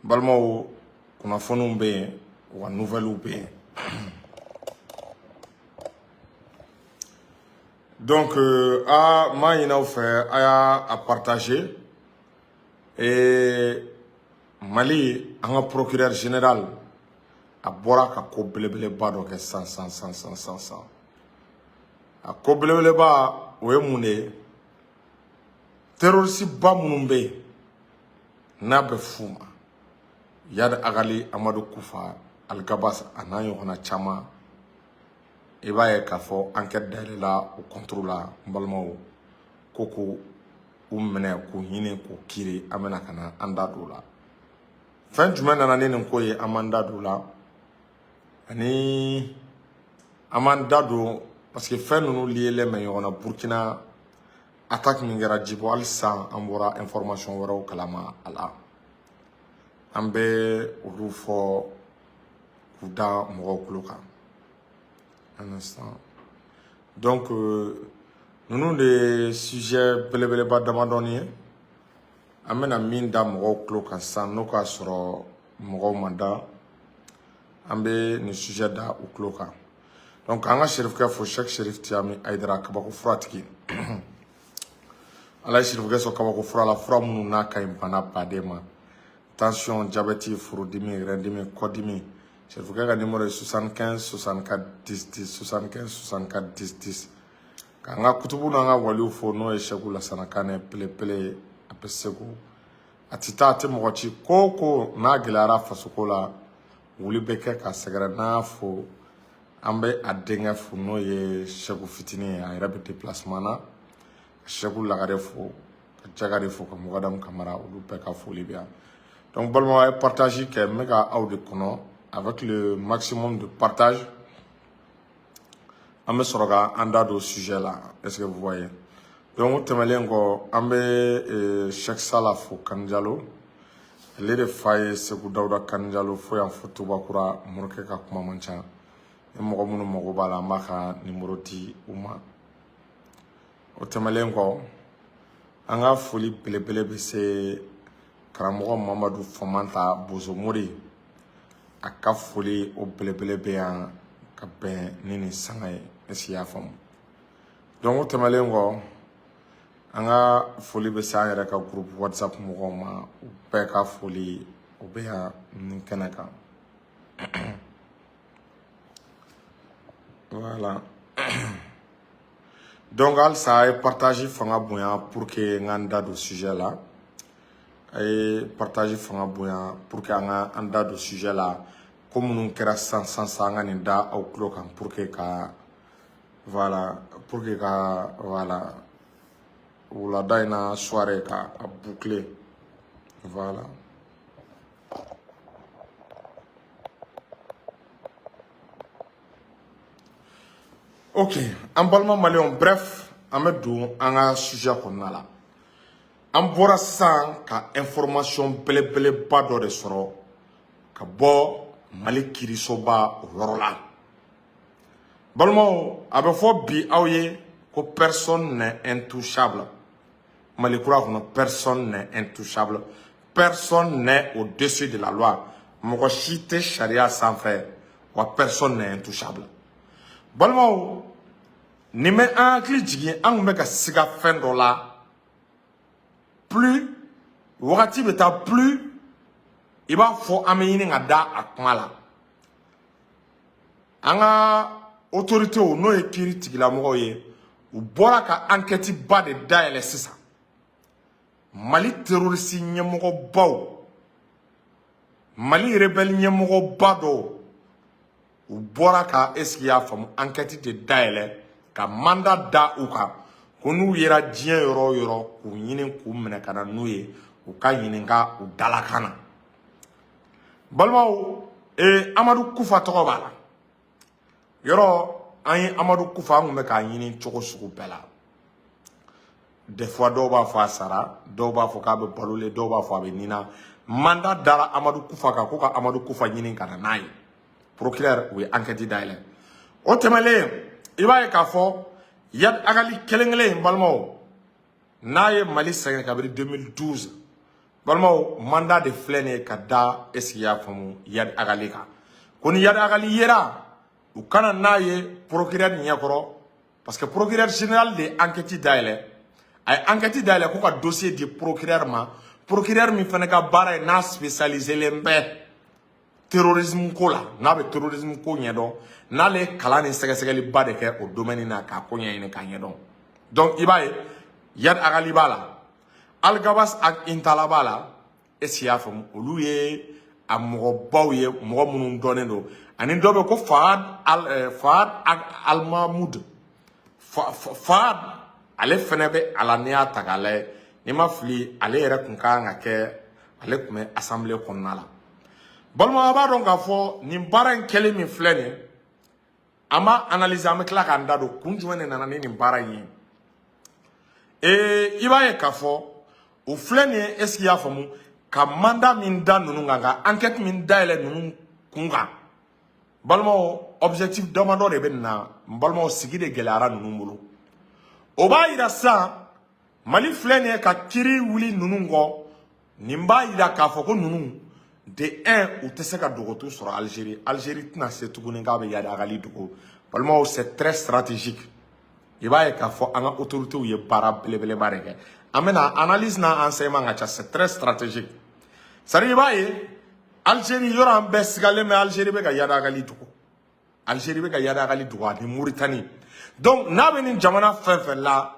Balmao, qu'on a fait un bien, ou un nouvel bien. Donc, moi, il a fait à partager. Et Mali, un procureur général, a bora ka ko belebele ba do ke sans. A ko belebele ba o ye mun de terroriste ba munun be n'a bɛ fu ma Yad Agali Amadou Koufa Al-Gabas ana ɲɔgɔnna caman i b'a ye k'a fɔ enquête dayɛlɛla o contre la n balimaw ko u minɛ k'u ɲini k'u kiiri an bɛna ka na an da don la fɛn jumɛn nana ni nin ko ye an m'an da don la ani an m'an da don parce que fɛn ninnu lielen bɛ ɲɔgɔn na Burkina attaque min kɛra Djibo hali sisan an bɔra information wɛrɛw kalama a la an bɛ olu fɔ k'u da mɔgɔw tulo kan un instant donc ninnu de sujet belebeleba damadɔni ye an bɛna min da mɔgɔw tulo kan sisan n'o k'a sɔrɔ mɔgɔw ma da an bɛ nin sujet da u tulo kan donc an ka Serifukɛ fo Cheikh Cherif Tiyami Ayidara kabako furatigi ala ye Serifukɛ sɔn kabako fura la fura minnu n'a ka ɲi bana baden ma tension, diabète, furudimi, rendimi, kɔdimi. Serifukɛ ka numéro ye 75 64 10 10 75 64 10 10 k'an ka kutubu n'an ka waliw fo n'o ye Seku Lasana Kanɛ pelepele a bɛ Segu a tɛ taa a tɛ mɔgɔ ci ko ko n'a gɛlɛyara fasoko la wuli bɛ kɛ ka sɛgɛrɛ n'a fo an bɛ a denkɛ fo n'o ye Seku fitinin ye a yɛrɛ bɛ déplacement na ka Seku Lagare fo ka Jagare fo ka Mɔgɔdamu Kamara olu bɛɛ ka foli bɛ yan donc balimaw a ye partage kɛ n bɛ ka aw de kɔnɔ avec le maximum de partage an bɛ sɔrɔ ka an da don sujet la est-ce que vous voyez donc o tɛmɛlen kɔ an bɛ Cheikh Sala fo Kanijalo ale de fa ye Seku Dawuda Kanijalo fo yan fo Tubakura Morikɛ ka kuma man ca ni mɔgɔ minnu mago b'a la an b'a ka numéro di u ma o tɛmɛlen kɔ an ka foli belebele bɛ se karamɔgɔ Mamadu Famanta Bozo Mori a ka foli o belebele bɛ yan ka bɛn ni nin sanga ye est-ce que i y'a faamu donc o tɛmɛlen kɔ an ka foli bɛ se an yɛrɛ ka groupe WhatsApp mɔgɔw ma u bɛɛ ka foli o bɛ yan nin kɛnɛ kan voilà donc halisa a ye partage fanga bonya pour que n ka n da don sujet la a ye partage fanga bonya pour que an da don sujet la ko minnu kɛra sisan an ka nin da aw tulo kan pour que ka voilà voilà wulada in na soirée ka a boucler voilà ok an balima maliyɛnw bref an bɛ don an ka sujet kɔnɔna la an bɔra sisan ka information belebeleba dɔ de sɔrɔ ka bɔ Mali kiirisoba o yɔrɔ la balimaw a bɛ fɔ bi aw ye ko personne n'est intouchable Mali kura kɔnɔ personne n'est intouchable personne n'est au-dessus de la loi mɔgɔ si tɛ sariya sanfɛ wa personne n'est intouchable balimaw nin bɛ an hakili jigin an tun bɛ ka siga fɛn dɔ la plus wagati bɛ taa plus i b'a fɔ an bɛ ɲini ka da a kuma la an ka autorités n'o ye kiiri tigilamɔgɔw ye u bɔra ka enquête ba de dayɛlɛ sisan Mali terroriste ɲɛmɔgɔbaw Mali rebelle ɲɛmɔgɔba dɔw u bɔra ka est-ce qu'il y a faamu enquête de dayɛlɛ ka mandat da u kan ko n'u yera diɲɛ yɔrɔ o yɔrɔ k'u ɲini k'u minɛ ka na n'u ye u ka ɲininka u dalakan na balimaw Amadu Kufa tɔgɔ b'a la yɔrɔ an ye Amadu Kufa an tun bɛ k'a ɲini cogo sugu bɛɛ la des fois dɔw b'a fɔ a sara dɔw b'a fɔ k'a bɛ balolen dɔw b'a fɔ a bɛ nina mandat dara Amadu Kufa kan ko ka Amadu Kufa ɲini ka na n'a ye procureur u ye enquête dayɛlɛ o tɛmɛlen i b'a ye k'a fɔ Yad Agali kelen-kelen in balimaw n'a ye Mali sɛgɛn kabini 2012 balmo mandat de flene kada esiya famu Yad Agali ka koni Yad Agali yera u kana naye procureur nyakoro parce que procureur général de enquête daile ay enquête daile ko ka dossier de procureur mi fana ka bara na spécialisé lembe terrorisme ko la na be terrorisme ko nyedo na le kala ni segesegeli ba de ke o domaine na ka ko nyene ka nyedo donc ibaye Yad Agali bala Algabas ak Intala bala esiya fam oluye amogo bawye mo munun donendo ani dobe ko Fahad ak Al Mahmoud Fahad ale fenebe ala niya tagale ni ma fili ale yere kun ka ngake ale kume assemblée konnala balma ba don ga fo ni baran kele mi flene ama analyse am kla ka ndado kunjumene nana ni baran yi ibaye ka fo o flene eskiya famu ka manda min da nunu nga enquête min da ele nunu kunga balma objectif demando de benna balma sigi de gelara nunu mulu o ba ira sa mali flene ka kiri wuli nunu ngo nimba ira ka fo ko nunu de un ou tese ka dogoto sur Algérie tina se tuguni nga be Yad Agali dugo balma c'est très stratégique iba ka fo anga autorité ou ye bara belebele bareke amena analyse na enseignement nga c'est très stratégique sari iba Algérie yora ambe sigale me Algérie be ka Yad Agali dugo Algérie be ka Yad Agali dugo ni Mauritanie donc na be ni jamana fefe la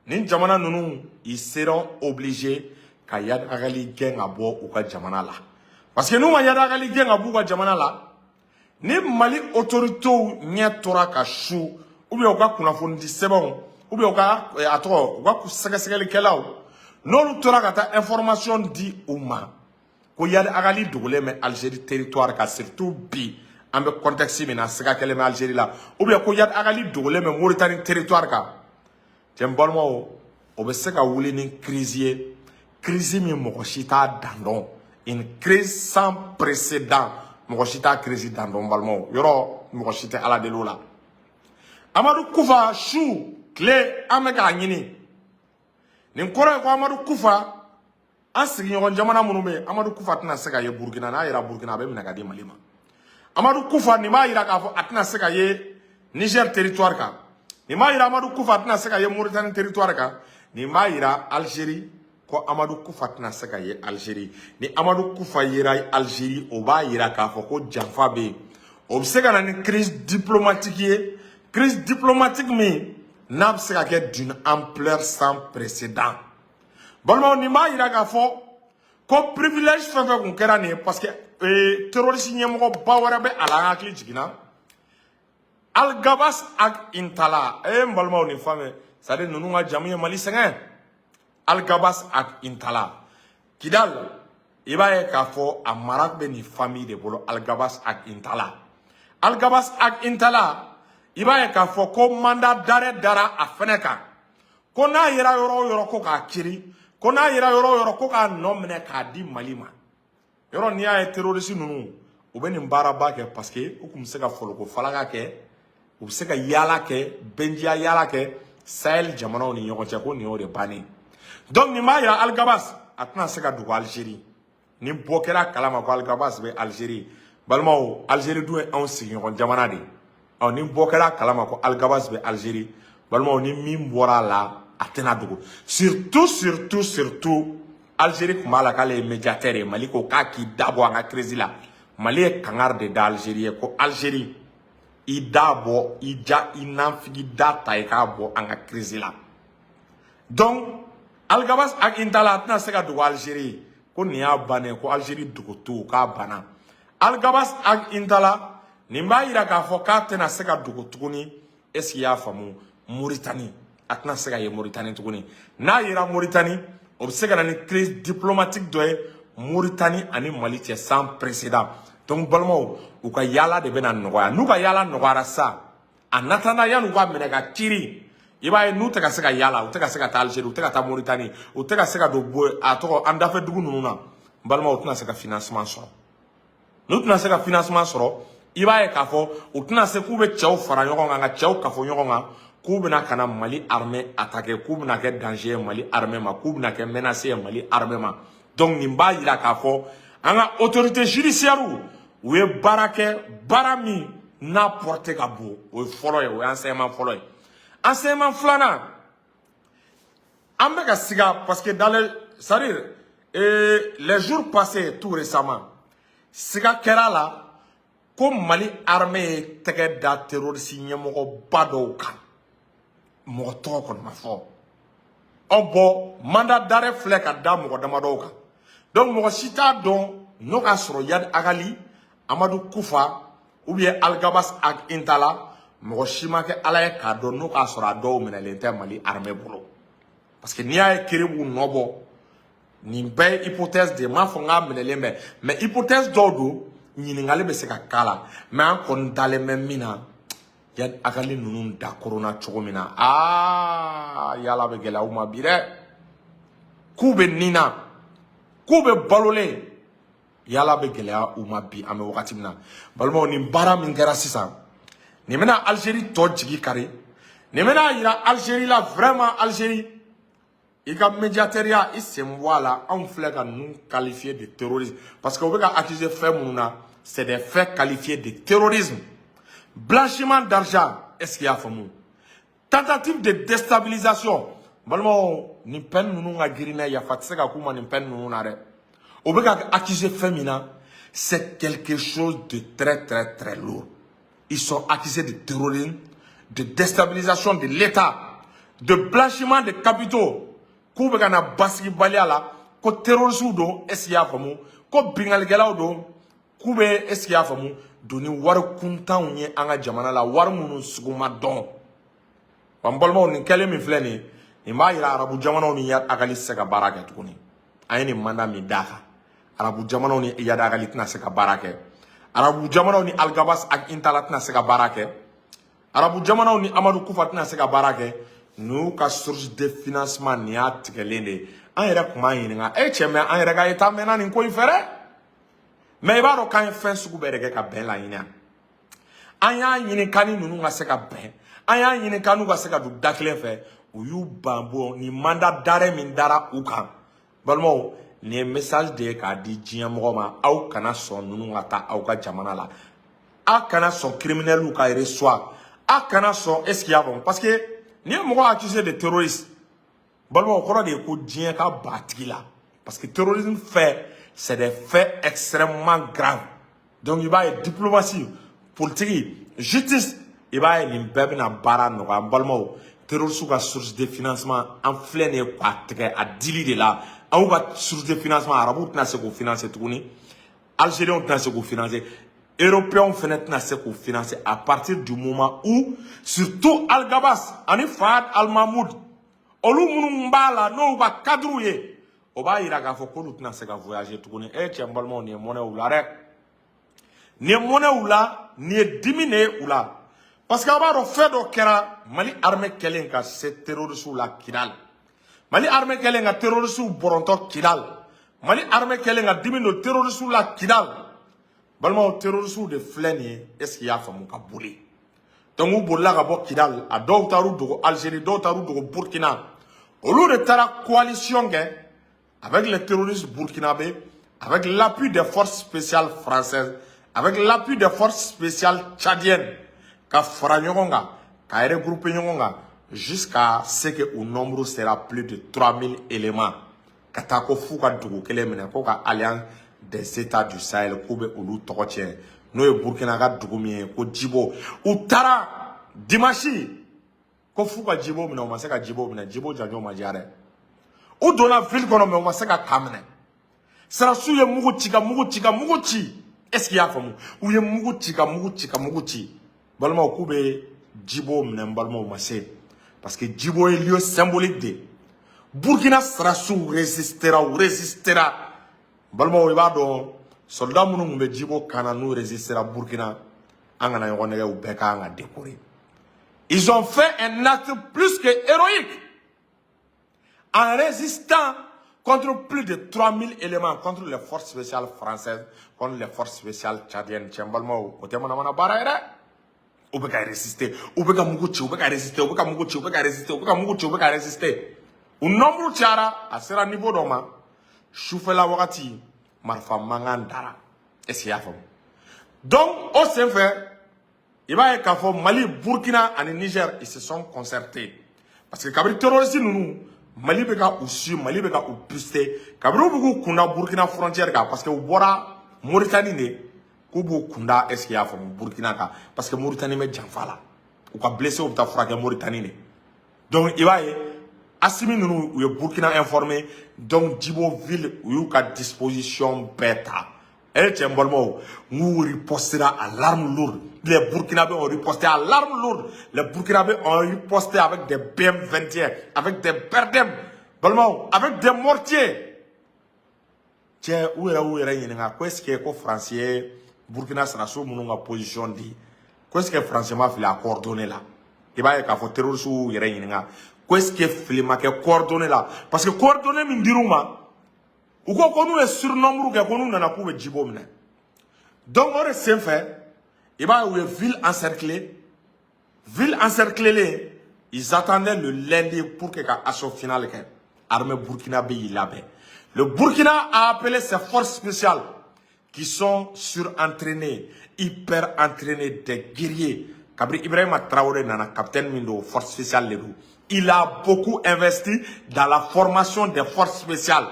ni jamana nunu ils seront obligés ka Yad Agali genga bo ou ka jamana la parce que nous ma Yad Agali genga bo ka jamana la ni Mali autorité nye tora ka chou ou bien oka kuna fondi sebon ou bien oka atro oka kusegele kelaw non tora ka ta information di ouma ko Yad Agali dogole me Algérie territoire ka surtout bi ambe contexte mina sega kele me Algérie la ou bien ko Yad Agali dogole me Mauritanie territoire ka tembolmo o be sega wuli ni crise mi mokoshita dandon une crise sans précédent mokoshita crise dandon balmo yoro mokoshita ala de lola Amadou Koufa chou clé amega nyini nin koro ko Amadou Koufa asigi nyon jamana munume Amadou Koufa tna sega ye Burkina na ira Burkina be minaka di malima Amadou Koufa ni ma ira ka fo atna sega ye Niger territoire ka ni ma ira Amadou Koufa tna sega ye Mauritanie territoire ka ni ma ira Algérie ko Amadou Koufa tna sega ye Algérie ni Amadou Koufa ira Algérie o ba ira ka fo ko janfa be o sega na ni crise diplomatique mi n'a sega ke d'une ampleur sans précédent bon ni ma ira ka fo ko privilège fa fa kun kera ni parce que terroriste nyemo bawara be ala akli jigina Algabas ak Intala mbalma ni fame ça de nunu nga jamu Mali senga Algabas ak Intala Kidal ibaye ka fo amarak be ni famille de bolo Algabas ak Intala ibaye ka fo ko mandat d'arrêt dara afeneka ko na yira yoro ko ka kiri ko na yira yoro ko ka nomne ka di malima yoro ni ay terroriste nunu o be ni baraba ke parce que o kum se ka folo ko falaga ke o se ka yala ke benjia yala ke Sahel jamana ni yoko ko ni o de bani donc ni ma yira Algabas atna se ka du Algérie ni bokera kalama ko Algabas be Algérie balmao Algérie du en sigi ko jamana de ni bokera kalama ko Algabas be Algérie balmao ni min bora la atena dugo surtout Algérie kuma la kale médiateur Mali ko ka ki dabo anga crise la Mali e kangar de d'Algérie ko Algérie i dabo i ja inafigi data e ka bo anga crise la donc Algabas ak Intala atna sega dugo Algérie ko ni abane ko Algérie dugo to ka bana Algabas ak Intala nimba ira ka fo ka tena sega dugo tuguni eski ya famu Mauritanie atna sega ye Mauritanie tuguni na ira Mauritanie obsega na crise diplomatique doye Mauritanie ani Mali tie sans précédent donc balmo u ka yala de bena noya nu ka yala noya sa anatana ya nu ka menega kiri iba nu te ka sega yala u te ka sega ta Algérie u te ka ta Mauritanie u te ka sega do bo atoko anda fe dugu nuna balmo u tna sega financement so nu tna sega financement so iba ka fo u tna se ku be chaw fara nyoko nga chaw ka fo nyoko nga ku bena kana Mali armée attaquer ku bena ke danger Mali armée ma ku bena ke menacer Mali armée ma Donc nimba ira k'a fɔ an ka autorité judiciaire u ye baara kɛ baara min n'a porté ka bon o ye fɔlɔ ye o ye enseignement fɔlɔ ye enseignement filanan an bɛ ka siga parce que dans les c'est-à-dire les jours passés tout récemment siga kɛra la ko Mali armée ye tɛgɛ da terroriste ɲɛmɔgɔba dɔw kan mɔgɔ tɔgɔ kɔni ma fɔ bon mandat d'arrêt filɛ ka da mɔgɔ damadɔw kan donc mɔgɔ si t'a dɔn n'o ka sɔrɔ Yadi Agali Amadou Koufa ou bien Algabas ak Intala mɔgɔ si ma kɛ Ala ye k'a dɔn n'o k'a sɔrɔ a dɔw minɛlen tɛ Mali armée bolo parce que n'i y'a ye kiri b'u nɔ bɔ nin bɛɛ ye hypothèse de m'a fɔ n k'a minɛlen bɛ mais hypothèse dɔw don ɲininkali bɛ se ka k'a la mais an kɔni dalen bɛ min na Yadi Agali ninnu da korona cogo min na yala bɛ gɛlɛya u ma bi dɛ k'u bɛ nin na k'u bɛ balolen yala bɛ gɛlɛya u ma bi an bɛ wagati min na balimaw nin baara min kɛra sisan nin bɛna Algérie tɔ jigi kari nin bɛna yira Algérie la vraiment Algérie i ka médiateria i sen bɔ a la anw filɛ ka ninnu qualifier de terrorisme parce que u bɛ ka accuser fɛn minnu na c'est des faits qualifiés de terrorisme blanchiment d'argent est-ce qu'il y a faamu tentative de déstabilisation balimaw nin peine ninnu ka girinna yafa tɛ se ka k'u ma nin peine ninnu na dɛ u bɛ ka accuser fɛn min na c'est quelque chose de très très très lourd ils sont accusés de terrorisme de déstabilisation de l'État de blanchiment de capitaux k'u bɛ ka na basigibaliya la ko terroristes don est-ce qu'il y a faamu ko bingalikɛlaw don k'u bɛ est-ce qu'il y a faamu don ni wari kuntanw ye an ka jamana la wari minnu sugu ma dɔn wa n balimaw nin kɛlen min filɛ nin ye nin b'a yira arabu jamanaw ni Yadi Agali tɛ se ka baara kɛ tuguni an ye nin mandat min d'a kan arabu jamanaw ni Yadi Agali tɛna se ka baara kɛ arabu jamanaw ni Algabas ak Intala tɛna se ka baara kɛ arabu jamanaw ni Amadou Koufa tɛna se ka baara kɛ n'u ka source de financement nin y'a tigɛlen de ye an yɛrɛ tun b'a ɲininka cɛ mɛ an yɛrɛ ka État mɛnna nin ko in fɛ dɛ mais i b'a dɔn k'an ye fɛn sugu bɛɛ de kɛ ka bɛn laɲini an y'a ɲini k'an ni ninnu ka se ka bɛn an y'a ɲini k'an n'u ka se ka don da kelen fɛ u y'u ban bɔ nin mandat d'arrêt min dara u kan balimaw nin ye message de ye k'a di diɲɛ mɔgɔ ma aw kana sɔn ninnu ka taa aw ka jamana la aw kana sɔn criminels ka reçoit aw kana sɔn est-ce qu'il y a bon parce que n'i ye mɔgɔ accusé de terroriste balimaw kɔrɔ de ye ko diɲɛ ka ba tigi la parce que terrorisme fait c'est des faits extrêmement graves donc i b'a ye diplomatie politique justice i b'a ye nin bɛɛ bɛna baara nɔgɔya n balimaw terroristes ka source de financement an filɛ nin ye k'a tigɛ a dili de la aw ka source de financement arabuw tɛna se k'o financer tuguni algériens tɛna se k'o financer européens fana tɛna se k'o financer à partir du moment où surtout Algabas ani Fahad Al-Mahmoud olu minnu b'a la n'olu ka cadres ye o b'a yira k'a fɔ k'olu tɛna se ka voyager tuguni cɛ n balimaw nin ye mɔnɛ u la dɛ nin ye mɔnɛ u la nin ye dimi de ye u la parce que a b'a dɔn fɛn dɔ kɛra Mali armée kɛlen ka se terroristes la Kidal Mali armée kɛlen ka terroristes bɔrɔntɔ Kidal Mali armée kɛlen ka dimi don terroristes la Kidal balimaw terroristes de filɛ nin ye est-ce qu'il y'a faamu ka boli donc u bolila ka bɔ Kidal a dɔw taar'u dogo Algérie dɔw taar'u dogo Burkina olu de taara coalition kɛ avec les terroristes burkinabés avec l'appui des forces spéciales françaises avec l'appui des forces spéciales tchadiennes ka fara ɲɔgɔn kan ka regrouper ɲɔgɔn kan jusqu'à ce que au nombre sera plus de 3000 éléments ka taa ko f'u ka dugu kelen minɛ ko ka alliance des états du Sahel k'u bɛ olu tɔgɔ tiɲɛ n'o ye Burkina ka dugu min ye ko Djibo u taara dimanche ko f'u ka Djibo minɛ u ma se ka Djibo minɛ Djibo janjo ma diya dɛ u donna ville kɔnɔ mais u ma se ka kan minɛ sarasiw ye mugu ci ka mugu ci ka mugu ci est-ce qu'il y a faamu u ye mugu ci ka mugu ci ka mugu ci balimaw k'u bɛ Djibo minɛ n balimaw ma se parce que Djibo ye lieu symbolique de Burkina sarasiw résistera balimaw i b'a dɔn soldats minnu tun bɛ Djibo kan na n'u résistera Burkina an kana ɲɔgɔn nɛgɛ u bɛɛ kan ka décorer ils ont fait un acte plus que héroïque en résistant contre plus de 3000 éléments, contre les forces spéciales françaises, contre les forces spéciales tchadiennes. Tchembalmao, côté mana barra, ou peut résister, ou peut muguchi, ou peut résister, ou peut muguchi, ou peut résister, ou peut muguchi, ou peut résister. Un nombre tchara, à ce niveau d'homme, sufɛla wagati marifa mankan dara est-ce qu'il y a faamu donc au senfɛ il b'a ye k'a fɔ Mali Burkina ani Niger ils se sont concertés parce que kabiri terroriste ninnu Mali bɛ ka u su Mali bɛ ka u pister kabiri u bɛ k'u kunda Burkina frontière kan parce que u bɔra Mauritanie de k'u b'u kunda est-ce qu'il y a faamu Burkina kan parce que Mauritanie bɛ janfa la u ka blessé u bɛ taa furakɛ Mauritanie de donc il b'a ye Assimi nous ou Burkina informé donc Djibo ville ou ka disposition bêta et Tchembolmo nous ripostera à l'arme lourde les Burkinabés ont riposté à l'arme lourde les Burkinabés ont riposté avec des BM21 avec des Berdem Bolmo avec des mortiers tiens où est yinga qu'est-ce que ko français Burkina sera sous mon position dit qu'est-ce que français m'a fait la coordonner là il va y avoir terroriste ou yinga qu'est-ce que Filima qui coordonné là parce que coordonné min diruma ou quoi qu'on nous est surnombre que qu'on nous n'en a pas de Djibo mine donc on est simple fait il va y avoir ville encerclée ils attendaient le lundi pour que l'assaut final que l'armée burkinabé il avait le Burkina a appelé ses forces spéciales qui sont surentraînées hyper entraînées des guerriers Kabri Ibrahima Traoré nana capitaine Mindo force spéciale les il a beaucoup investi dans la formation des forces spéciales.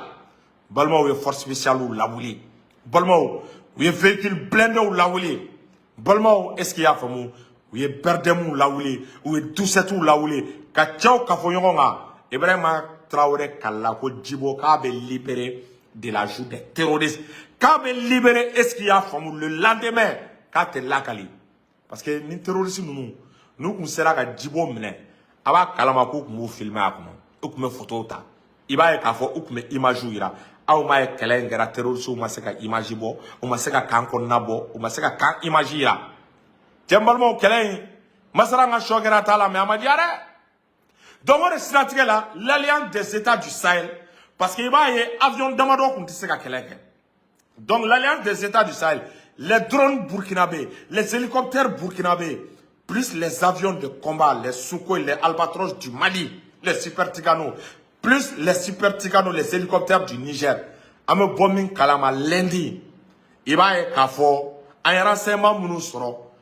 Balmao est force spéciale ou la vouli. Balmao, oui véhicule blindé ou la vouli. Balmao, est-ce qu'il y a famou? Oui Berdem ou la vouli. Oui Doucet ou la vouli. Kachao Kafoyonga. Ibrahima Traoré Kalako Djibo Kabe libéré de la joue des terroristes. Kabe libéré, est-ce qu'il y a famou le lendemain? Kate Lakali. Parce que les terroristes nous on sera à Djibo mene. Aba kalama ko kumu filmer akuma o kume photo ta iba ye ka fo o kume image ira aw ma ye kelen gara terroriste o ma se ka image bo o ma se ka kan ko nabo o ma se ka kan image ira tembalmo kelen masara nga shogera tala me amadi are donc on est stratégie là l'alliance des états du Sahel parce que iba ye avion damado ko ntise ka kelen donc l'alliance des états du Sahel les drones burkinabés les hélicoptères burkinabés plus les avions de combat, les Sukhoi, les Albatros du Mali, les Super Tigano, plus les Super Tigano, les hélicoptères du Niger. Ame bombing kalama lundi. Iba e kafo, un renseignement mounusro.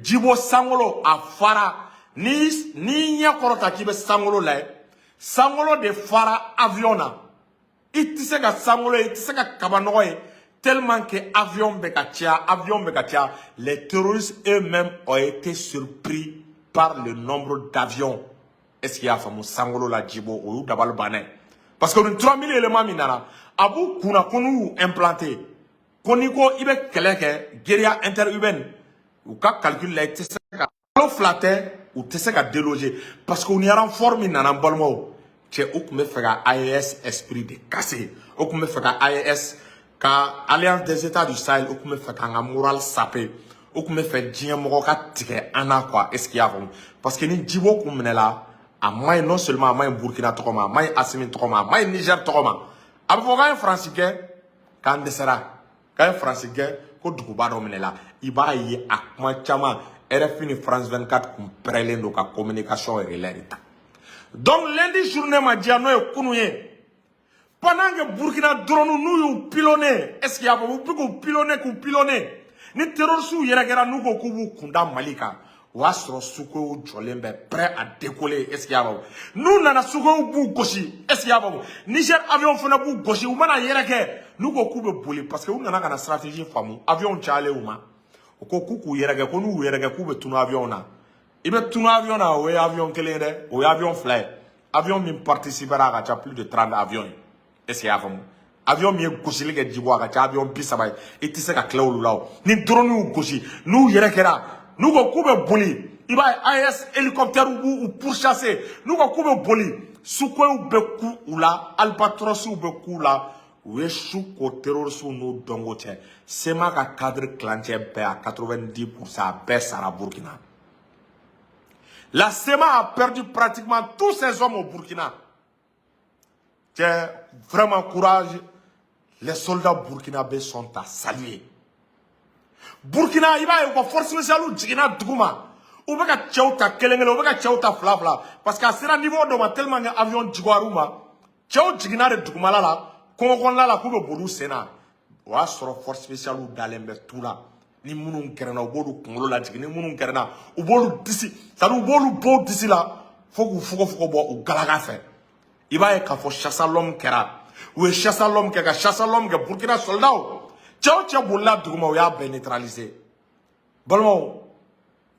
Djibo Sangolo a fara, ni nya korota kibe Sangolo la. Sangolo de fara aviona. Itiseka Sangolo, itiseka kabanoye. Tellement que avion Bekatia, les terroristes eux-mêmes ont été surpris par le nombre d'avions. Est-ce qu'il y a fameux Sangolo la Djibo ou Dabal Bané? Parce que nous 3000 éléments minara, abou kuna konu implanté. Koniko ibe keleke, guérilla interurbaine. Ou ka calcul la tseka flatter ou tseka déloger parce qu'on y a renforcé nana bolmo. Che ou me fera AES esprit de casser. Ou me fera AES ka alliance des états du Sahel ou me fait un moral sapé ou me fait dire mon cas ticket ana quoi est-ce qu'il y a parce que ni Djibo comme là à moi non seulement à moi Burkina Tokoma moi Assimi Tokoma moi Niger Tokoma avocat français quand desera quand français ko duguba do là il va y a moi chama RFI ni France 24 comme prélé donc la communication et l'état donc lundi journée ma dia no e kunouye pendant que Burkina drone nous pilonné, est-ce qu'il y a beaucoup pilonné? Ni terroristes yera nous ko kubu kunda Malika. Wasro suko jolembe prêt à décoller, est-ce qu'il y a nous nana suko bu goshi, est-ce qu'il y a Niger avion fona bu goshi ou mana yera ke nous ko kubu boli parce que nous nana kana stratégie famu avion chale ou ma. Ko kuku yera ke ko nous yera ke kubu tunu avion na. Ibe tunu avion na ou avion kelere ou avion fly. Avion mi participera à plus de 30 avions. Est-ce qu'il y a un avion mieux couché les Djibo à avion pisabay et tu sais qu'à Claude Lao ni drone ou couché nous yerekera nous ko kube boli il va AS hélicoptère ou pourchasser nous ko kube boli Sukhoi ou beku ou la Albatros ou beku la ou chou ko terroriste nous dongote c'est ma cadre clantier à 90% baisse à la Burkina la SEMA a perdu pratiquement tous ses hommes au Burkina. C'est vraiment courage. Les soldats burkinabés sont à saluer. Burkina, il va y avoir force spéciale ou Djigina Dgouma. Ou bien que Tchauta Kelengele, ou bien que Tchauta Flavla. Parce qu'à ce niveau, on a tellement d'avions Djigouarouma. Tchau Djigina de Dgouma là, kɔngɔkɔnɔla la k'u bɛ boli u sen na o y'a sɔrɔ force spéciale dalen bɛ tu la ni minnu kɛrɛnna u b'olu kunkolo lajigin ni minnu kɛrɛnna u b'olu disi c'est-à-dire u b'olu bɔ u disi la fo k'u fogofogo bɔ u galaga fɛ i b'a ye k'a fɔ chasse à l'homme kɛra u ye chasse à l'homme kɛ ka chasse à l'homme kɛ Burkina soldat cɛ o cɛ bolila duguma u y'a bɛɛ neutraliser balimaw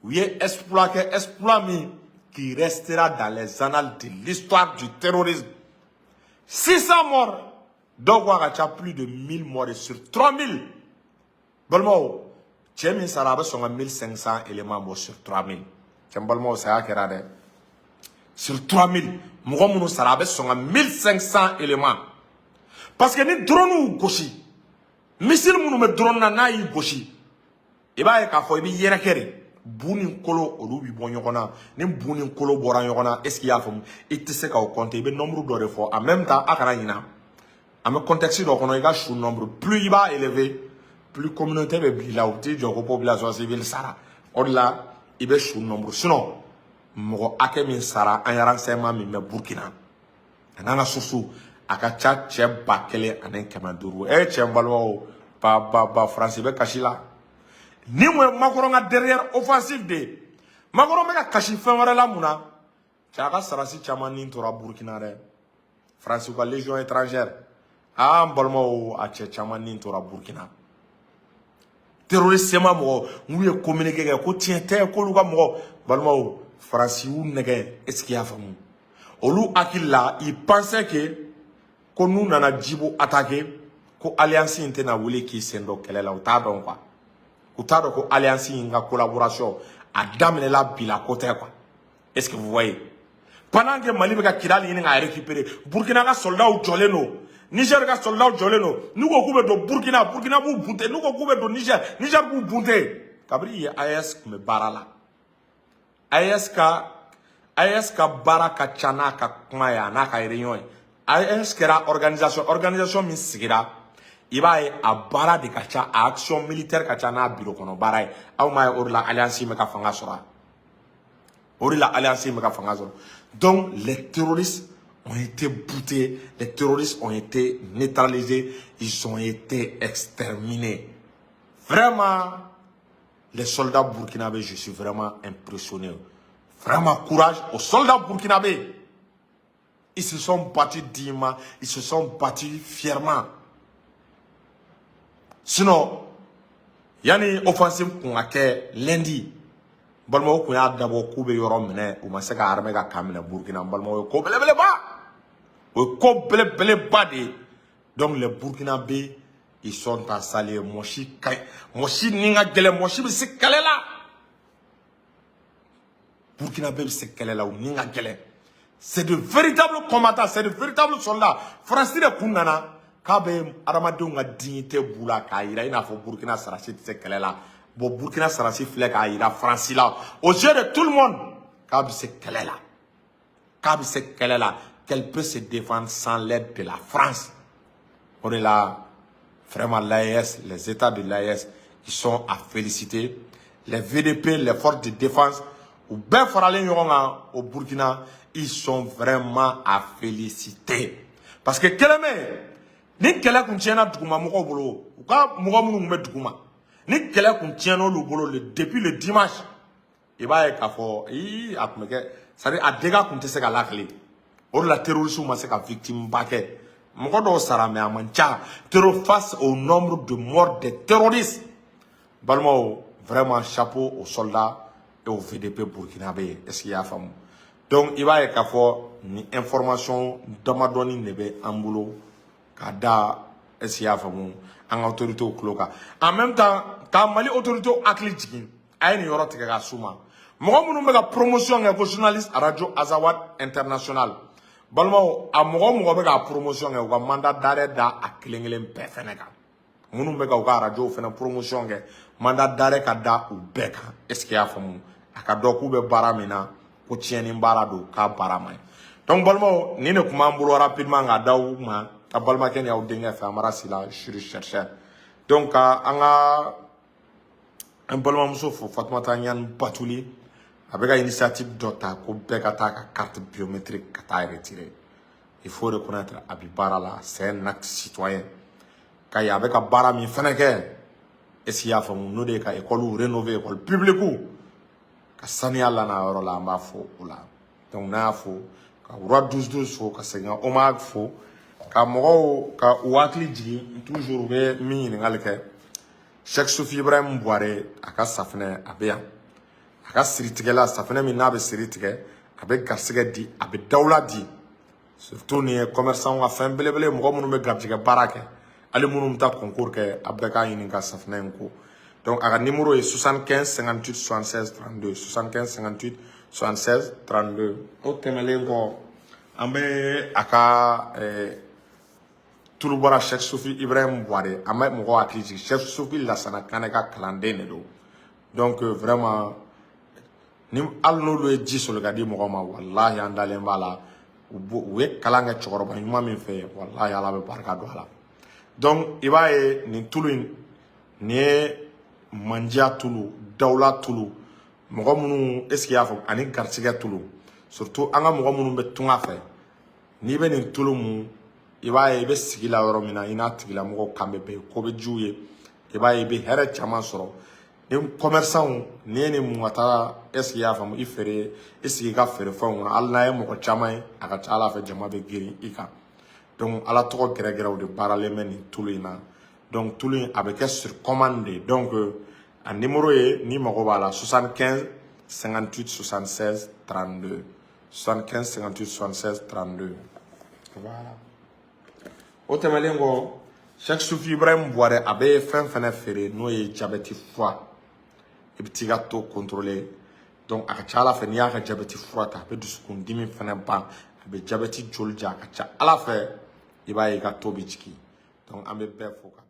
u ye exploit kɛ exploit min qui restera dans les annales de l'histoire du terrorisme 600 morts donc on a plus de 1000 morts sur 3000 balimaw cɛ min sara a bɛ sɔn ka 1500 éléments bɔ sur 3000 cɛ balimaw saya kɛra dɛ sur 3000 mɔgɔ minnu sara a bɛ sɔn ka 1500 éléments parce que ni drone y'u gosi missile minnu bɛ drone na n'a y'i gosi i b'a ye k'a fɔ i bɛ yɛrɛkɛ de bu ni kolo olu bɛ bɔ ɲɔgɔn na ni bu ni kolo bɔra ɲɔgɔn na est-ce que i y'a faamu i tɛ se k'o compter i bɛ nombre dɔ de fɔ en même temps a kana ɲina an bɛ contexte dɔ kɔnɔ i ka su nombre plus i b'a élever plus communauté bɛ bila i la u t'i jɔ ko population civile sara o de la i bɛ su nombre sinon mɔgɔ hakɛ min sara an ye renseignement min bɛ Burkina a n'an ka source a ka ca cɛ 1500 cɛ n balimaw ba France bɛ kasi la ni mo Macron ka derrière offensive de Macron bɛ ka kasi fɛn wɛrɛ la mun na cɛ a ka sarasi caman ni tora Burkina dɛ France ka légion étrangère an balimaw a cɛ caman ni tora Burkina terroriste ma mɔgɔ n'u ye communiqué kɛ ko tiɲɛ tɛ k'olu ka mɔgɔ balimaw France y'u nɛgɛ est-ce qu'il y'a faamu olu hakili la ils pensaient que ko n'u nana Djibo attaquer ko alliance in tɛna wuli k'i sen dɔ kɛlɛ la u t'a dɔn quoi u t'a dɔn ko alliance in ka collaboration a daminɛla bi la ko tɛ quoi est-ce que vous voyez pendant que Mali bɛ ka Kidali ɲini k'a récupérer Burkina ka soldats jɔlen don Niger ka soldats jɔlen don n'u ko k'u bɛ don Burkina b'u bunte n'u ko k'u bɛ don Niger b'u bunte kabiri ye AES tun bɛ baara la AES ka baara ka ca n'a ka kuma ye a n'a ka réunion ye AES kɛra organisation min sigira i b'a ye a baara de ka ca a action militaire ka ca n'a bureau kɔnɔ baara ye aw m'a ye o de la alliance in bɛ ka fanga sɔrɔ o de la alliance in bɛ ka fanga sɔrɔ donc les terroristes ont été boutés les terroristes ont été neutralisés ils ont été exterminés vraiment les soldats burkinabés je suis vraiment impressionné vraiment courage aux soldats burkinabés ils se sont battus dignement ils se sont battus fièrement sinon yani offensive kun ka kɛ lundi balimaw kun y'a dabɔ k'u bɛ yɔrɔ minɛ u ma se ka armée ka kan minɛ Burkina balimaw ye ko belebeleba o ye ko belebeleba de ye donc les Burkinabés ils sont installés mɔgɔ si ni ka gɛlɛn mɔgɔ si bɛ se kɛlɛ la Burkinabé bɛ se kɛlɛ la u ni ka gɛlɛn c'est de véritables combattants c'est de véritables soldats France de kun nana k'a bɛ adamadenw ka dignité b'u la k'a jira i n'a fɔ Burkina sarasi tɛ se kɛlɛ la bon Burkina sarasi filɛ k'a jira France la aux yeux de tout le monde k'a bɛ se kɛlɛ la qu'elle peut se défendre sans l'aide de la France o de la vraiment l'AES les états de l'AES ils sont à féliciter les VDP les forces de défense u bɛɛ faralen ɲɔgɔn kan au Burkina ils sont vraiment à féliciter parce que kɛlɛ mɛ ni kɛlɛ kun tiɲɛna duguma mɔgɔw bolo u ka mɔgɔ minnu bɛ duguma ni kɛlɛ kun tiɲɛna olu bolo depuis le dimanche i b'a ye k'a fɔ a tun bɛ kɛ c'est-à-dire a dégâts kun tɛ se ka lakale o de la terroristes ma se ka victime ba kɛ mɔgɔ dɔw sara mais a man ca face au nombre de morts des terroristes balimaw vraiment chapeau aux soldats et aux VDP burkinabé est-ce qu'il y a faamu donc i b'a ye k'a fɔ ni information damadɔni de bɛ an bolo k'a da est-ce qu'il y a faamu an ka autorités tulo kan en même temps ka Mali autorités hakili jigin a ye nin yɔrɔ tigɛ ka s'u ma mɔgɔ minnu bɛ ka promotion kɛ ko journaliste radio Azawad international balimaw a mɔgɔ bɛ ka promotion kɛ u ka mandat d'arrêt da a kelen bɛɛ fɛnɛ kan minnu bɛ ka u ka radio fɛnɛ promotion kɛ mandat d'arrêt ka da u bɛɛ kan est-ce qu'il y a faamu a ka dɔn k'u bɛ baara min na ko tiɲɛni baara don k'a baara man ɲi donc balimaw nin de kun b'an bolo rapidement k'a d'aw ma a balimakɛ ni aw denkɛ fɛ Amara Sila Chiri chercheur donc an balimamuso fo Fatumata Ɲani Batuli a bɛ ka initiative dɔ ta ko bɛɛ ka taa ka carte biométrique ka taa retirer il faut reconnaître Abi Barala, c'est un acte citoyen. Quand il y avait un bara mi feneke, est-ce qu'il y a fait nous de ka école rénover école publique ka sani alla na yoro la mba fo ola. Donc na fo ka roi 12 fo ka seigneur Omar fo ka mogo ka wakli jigi toujours be mi ni ngalke Cheikh Soufi Ibrahim Boire aka safne abeya aka siritigela safne mi na be siritige abe garsige di abe dawla di surtout ni commerçant wa fin belebele mogo munu be gabjige barake ali munu mta concours ke abe ka yini ka safne nko donc aka numéro est 75 58 76 32 75 58 76 32 o temele ngo ambe aka tout bora Cheikh Soufi Ibrahim Boire amay mogo akiji Cheikh Soufi la sana kaneka kalande ne do donc vraiment ni alno lo ji so le gadi mogo ma wallahi andale mbala we kalanga chokoroba nyuma min fe wallahi ala be barka do ala donc ibaye ni tulu ni manja tulu dawla tulu mogo munu est-ce qu'il y a fo ani gartiga tulu surtout anga mogo munu be tunga fe ni be ni tulu mu ibaye be sigila yoro mina ina tigila mogo kambe be ko be juye ibaye be here chama soro ni commerçant ni mu ata est-ce qu'il y a fo ifere est-ce qu'il ga fere fo ngona alla e mogo chama aka chala fe jama be giri ika donc ala to gere de parler men tulu ina donc tulu avec sur commande donc un numéro est ni mogo bala 75 58 76 32 75 58 76 32 voilà. Otemelengo Cheikh Soufi Ibrahim Boire abe fin fere no ye diabète foi e bitiga to contrôler donc aka chala fe ni aka diabète foi ta be dusukun dimi fene ban abe diabète jolja aka cha ala fe iba ye ka to bijiki donc ambe be foka